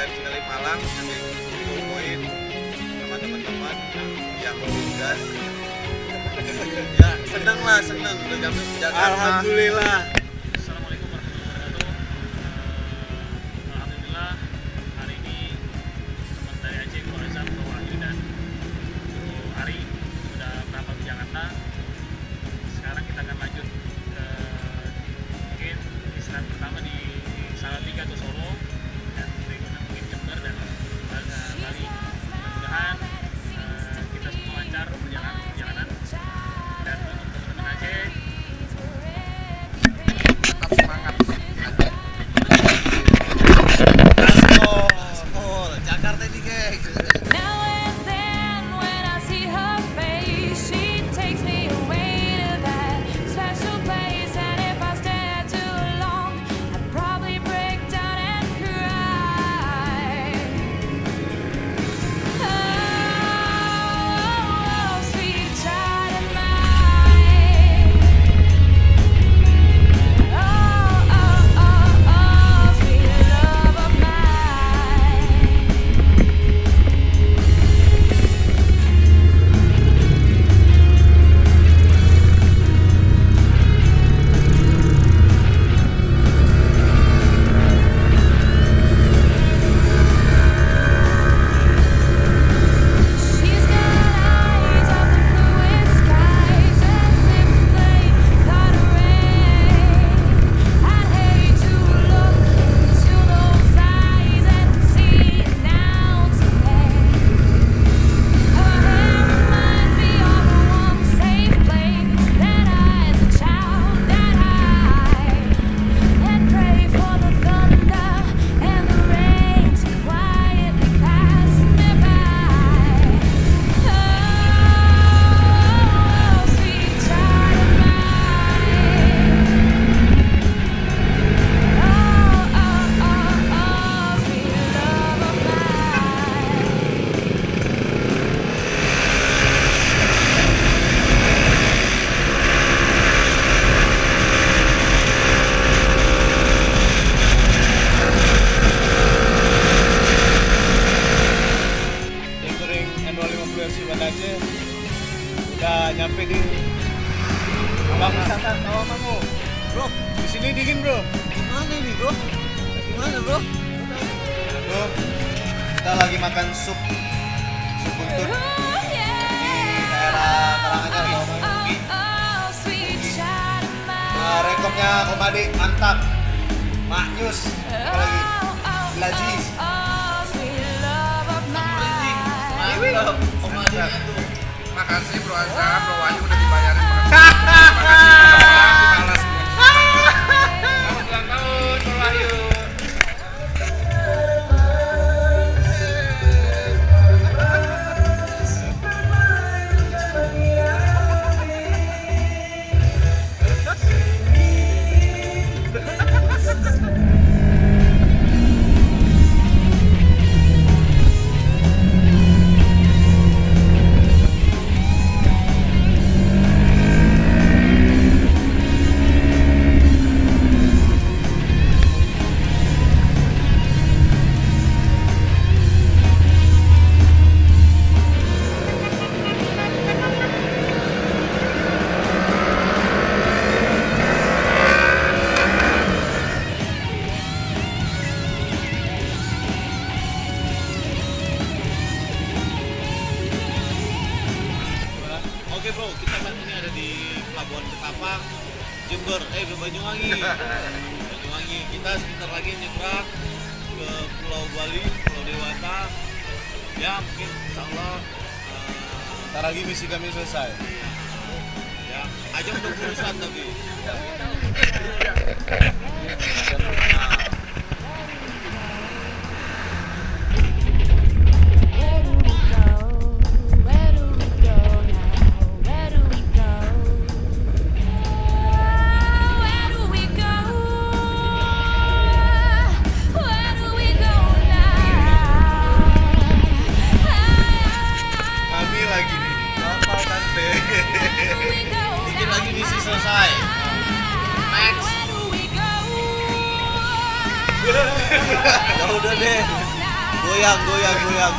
KRC Kalimalang nanti kumpul poin sama teman-teman yang tugas. Ya seneng udah jam Jakarta. Alhamdulillah. Assalamualaikum warahmatullahi wabarakatuh. Alhamdulillah hari ini teman dari Aceh, Bro Azam, Bro Wahyu dan Bro Ari sudah merapat di Jakarta. Sekarang kita akan lanjut ke mungkin istirahat pertama di Salatiga atau Solo dan berikutnya mungkin Jember dan Bali. Mudah-mudahan kita semua lancar perjalanan dan untuk teman-teman Aceh Tetap semangat. Oh, Jakarta ini guys. Now and then when I see her face, she takes me away to that special place. And if I stay there too long, I'd probably break down and cry. Oh, sweet child of mine. Oh, sweet love of mine. She's got eyes of the bluest skies, as if they caught a ray. I'd hate to look into those eyes and see an ounce of pain. Her hair reminds me of a warm, safe place that I, as a child, that hide and pray for the thunder and the rain to quietly pass me by. Oh, sweet child of mine. Oh, sweet love of mine. Touring N250 FC Banda Aceh udah nyampe di Abang wisata Tawamangu. Bro, di sini dingin bro. Gimana ini bro? Gimana bro? Bro, kita lagi makan sup buntut Oh, di yeah. daerah Karanganyar Tawamangu. Oh, sweet child of mine. Rekomnya Om Ade mantap. Maknyus apalagi Lazis. Oh, sweet love of mine. Mantap. Om Adi itu. Makasih Bro Azam, Bro Wahyu udah dibayarin dibalas. Selamat ulang tahun Bro Wahyu. Oke bro, kita kan ini ada di Pelabuhan Ketapang, Jember, Banyuwangi. Banyuwangi. Kita sebentar lagi nyebrang ke Pulau Bali, Pulau Dewata. Ya mungkin insya Allah Ntar lagi misi kami selesai. ya ajak udah urusan tapi. Where do we go? Where do we go now? Where do we go? Where do we go now? Kami lagi di kapal tante. Dikit lagi misi selesai. Next. Where do we go? Ya udah deh.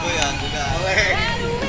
Goyang. Udah. Boleh.